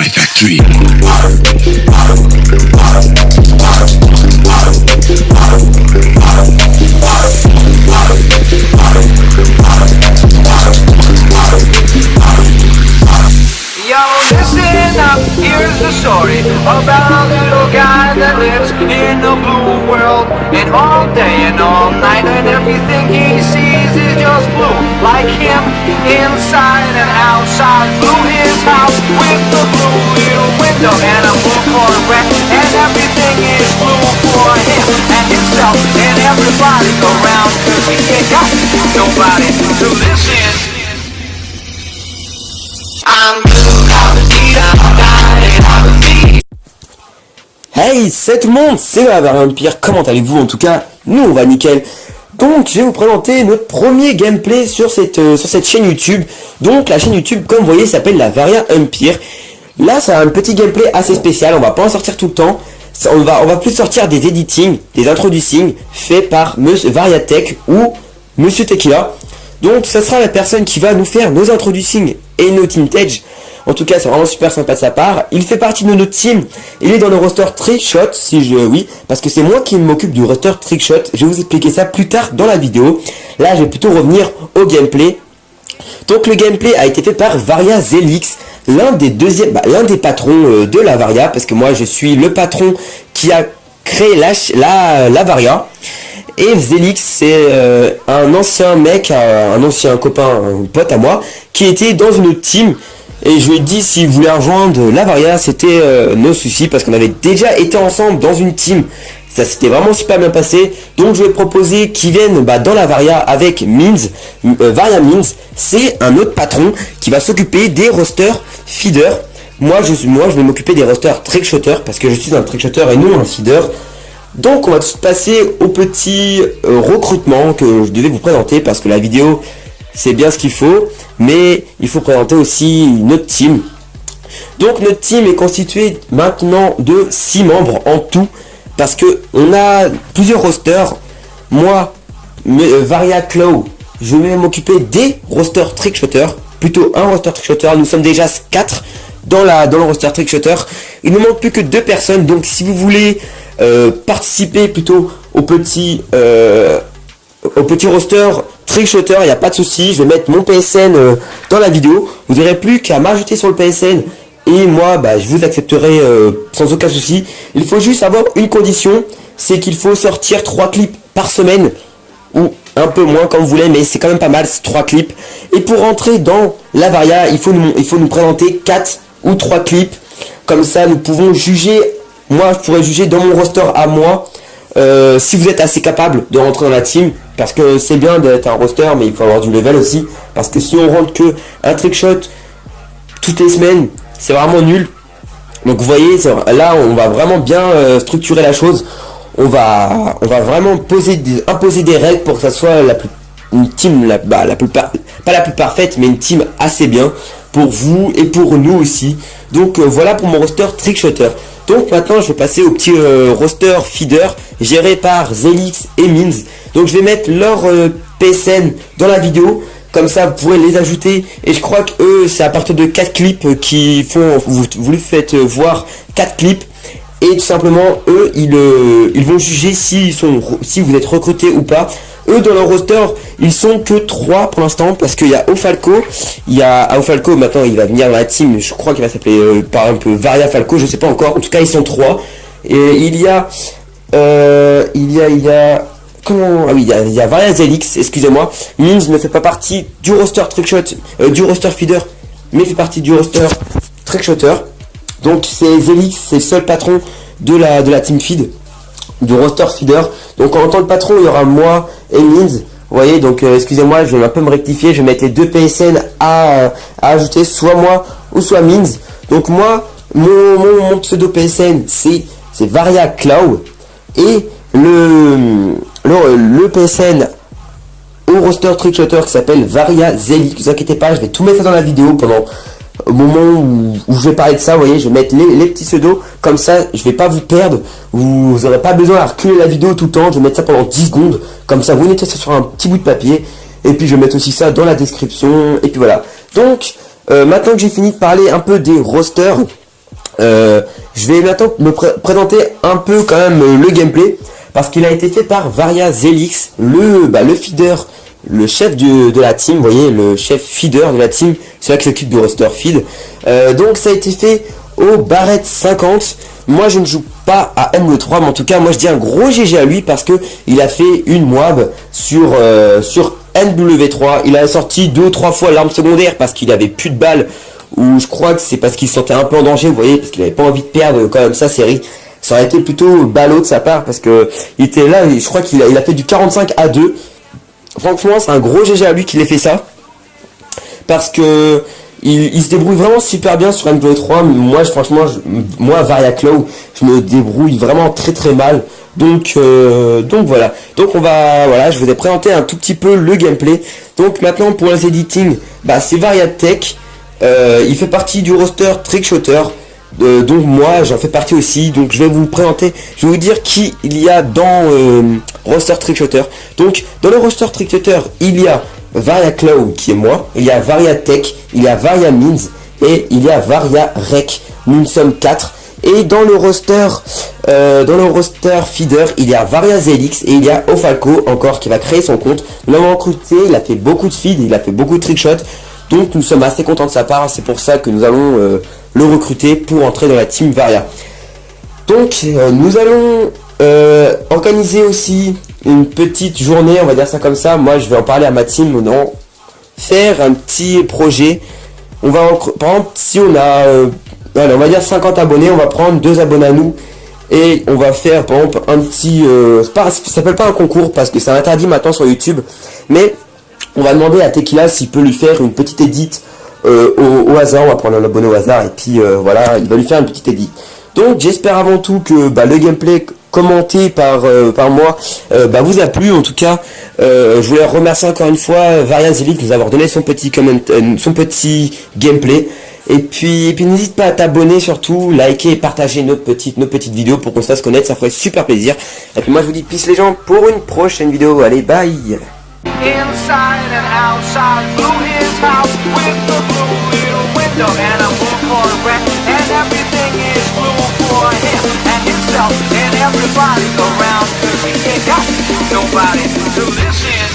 Factory. Yo, listen up, here's the story about a little guy that lives in a blue world. And all day and all night and everything he sees is just blue. Like him, inside and outside. Blue his house with the blue little window and a blue Corvette. And everything is blue for him and himself and everybody around. Cause he ain't got nobody to listen. Hey, c'est tout le monde, c'est Varia-Empire, comment allez-vous? En tout cas, nous on va nickel. Donc je vais vous présenter notre premier gameplay sur cette chaîne YouTube. Donc la chaîne YouTube, comme vous voyez, s'appelle la Varia-Empire. Là c'est un petit gameplay assez spécial, on va pas en sortir tout le temps. On va plus sortir des editings, des introducings faits par Monsieur Variatech ou Monsieur Tequila. Donc ça sera la personne qui va nous faire nos introducings et nos teamtage. En tout cas c'est vraiment super sympa de sa part. Il fait partie de notre team. Il est dans le roster Trickshot, oui, parce que c'est moi qui m'occupe du roster Trickshot. Je vais vous expliquer ça plus tard dans la vidéo. Là je vais plutôt revenir au gameplay. Donc le gameplay a été fait par Varia Zelix, l'un des patrons de la Varia, parce que moi je suis le patron qui a créé la Varia. Et Zelix, c'est un ancien mec, un ancien copain, un pote à moi, qui était dans une team. Et je lui ai dit s'il voulait rejoindre la Varia, c'était nos soucis, parce qu'on avait déjà été ensemble dans une team. Ça s'était vraiment super bien passé. Donc je lui ai proposé qu'il vienne dans la Varia avec Means. Varia Means, c'est un autre patron qui va s'occuper des rosters feeder. Moi je vais m'occuper des rosters trickshotter, parce que je suis un trickshotter et non un feeder. Donc on va tout passer au petit recrutement que je devais vous présenter, parce que la vidéo c'est bien ce qu'il faut, mais il faut présenter aussi notre team. Donc notre team est constitué maintenant de 6 membres en tout, parce que on a plusieurs rosters. Moi, Varia Claw, je vais m'occuper des rosters trickshotter, plutôt un roster trickshotter. Nous sommes déjà 4 dans le roster trickshotter. Il ne manque plus que 2 personnes, donc si vous voulez participer plutôt au petit roster trickshotter, il n'y a pas de souci. Je vais mettre mon PSN dans la vidéo. Vous n'aurez plus qu'à m'ajouter sur le PSN et moi je vous accepterai sans aucun souci. Il faut juste avoir une condition, c'est qu'il faut sortir 3 clips par semaine, ou un peu moins comme vous voulez, mais c'est quand même pas mal, 3 clips. Et pour rentrer dans la Varia, il faut nous présenter 4 ou 3 clips. Comme ça nous pouvons juger. Moi je pourrais juger dans mon roster à moi si vous êtes assez capable de rentrer dans la team, parce que c'est bien d'être un roster, mais il faut avoir du level aussi, parce que si on rentre que un trickshot toutes les semaines, c'est vraiment nul. Donc vous voyez, là on va vraiment bien structurer la chose. On va vraiment imposer des règles pour que ça soit une team pas la plus parfaite, mais une team assez bien pour vous et pour nous aussi. Donc voilà pour mon roster trickshotter. Donc maintenant je vais passer au petit roster feeder géré par Zelix et Means. Donc je vais mettre leur PSN dans la vidéo, comme ça vous pourrez les ajouter. Et je crois que eux c'est à partir de 4 clips qui font, vous lui faites voir 4 clips. Et tout simplement eux ils vont juger si vous êtes recruté ou pas. Eux dans leur roster ils sont que 3 pour l'instant, parce qu'il y a Ofalco. Ofalco maintenant il va venir dans la team, je crois qu'il va s'appeler par exemple Varia Falco, je sais pas encore. En tout cas ils sont 3. Et il y a Varia Zelix, excusez-moi. Means ne fait pas partie du roster trickshot, du roster feeder, mais fait partie du roster trickshotter. Donc c'est Zelix, c'est le seul patron de la team feed, du roster feeder. Donc en tant que patron il y aura moi et Means. Vous voyez, donc excusez-moi, je vais un peu me rectifier, je vais mettre les 2 PSN à ajouter, soit moi ou soit Means. Donc moi, mon pseudo PSN c'est Varia Claw, et le PSN au roster trickshotter qui s'appelle Varia Zelix. Ne vous inquiétez pas, je vais tout mettre ça dans la vidéo au moment où je vais parler de ça, vous voyez, je vais mettre les petits pseudos, comme ça je vais pas vous perdre, vous n'aurez pas besoin à reculer la vidéo tout le temps, je vais mettre ça pendant 10 secondes, comme ça vous notez ça sur un petit bout de papier, et puis je vais mettre aussi ça dans la description, et puis voilà. Donc, maintenant que j'ai fini de parler un peu des rosters, je vais maintenant me présenter un peu quand même le gameplay, parce qu'il a été fait par Varia Zelix, le feeder, le chef de la team, vous voyez, le chef feeder de la team, c'est là qui s'occupe du roster feed. Donc ça a été fait au Barrett 50. Moi je ne joue pas à MW3, mais en tout cas moi je dis un gros GG à lui parce que il a fait une moab sur NW3. Il a sorti 2 ou 3 fois l'arme secondaire parce qu'il avait plus de balles, ou je crois que c'est parce qu'il se sentait un peu en danger, vous voyez, parce qu'il avait pas envie de perdre quand même sa série. Ça aurait été plutôt ballot de sa part parce que il était là, je crois qu'il a fait du 45 à 2. Franchement, c'est un gros GG à lui qu'il ait fait ça. Parce que il se débrouille vraiment super bien sur MW3. Moi, franchement, moi, Varia Claw, je me débrouille vraiment très très mal. Donc voilà. Donc voilà, je vous ai présenté un tout petit peu le gameplay. Donc maintenant, pour les editing, bah, c'est Varia Tech. Il fait partie du roster Trickshotter. Donc moi j'en fais partie aussi, donc je vais vous présenter, je vais vous dire qui il y a dans roster Trickshotter. Donc dans le roster Trickshotter il y a Varia Claw qui est moi, il y a Varia Tech, il y a Varia Means et il y a Varia Rec. Nous sommes 4. Et dans le roster feeder il y a Varia Zelix et il y a Ofalco encore qui va créer son compte. Nous l'avons recruté, il a fait beaucoup de feed, il a fait beaucoup de trickshots. Donc nous sommes assez contents de sa part, c'est pour ça que nous allons le recruter pour entrer dans la team Varia. Donc nous allons organiser aussi une petite journée, on va dire ça comme ça. Moi je vais en parler à ma team, non, faire un petit projet. On va par exemple si on a allez, on va dire 50 abonnés, on va prendre 2 abonnés à nous et on va faire par exemple un petit ça s'appelle pas un concours parce que c'est interdit maintenant sur YouTube, mais on va demander à Tequila s'il peut lui faire une petite edit au hasard. On va prendre un abonné au hasard et puis voilà, il va lui faire une petite edit. Donc j'espère avant tout que le gameplay commenté par moi vous a plu. En tout cas je voulais remercier encore une fois Varia Zelix de nous avoir donné son petit gameplay. Et puis n'hésite pas à t'abonner, surtout liker et partager nos petites vidéos pour qu'on se fasse connaître, ça ferait super plaisir. Et puis moi je vous dis peace les gens pour une prochaine vidéo, allez bye. Inside and outside, blew his house with the blue little window and a blue Corvette, and everything is blue for him and himself and everybody around, 'cause he ain't got nobody to listen.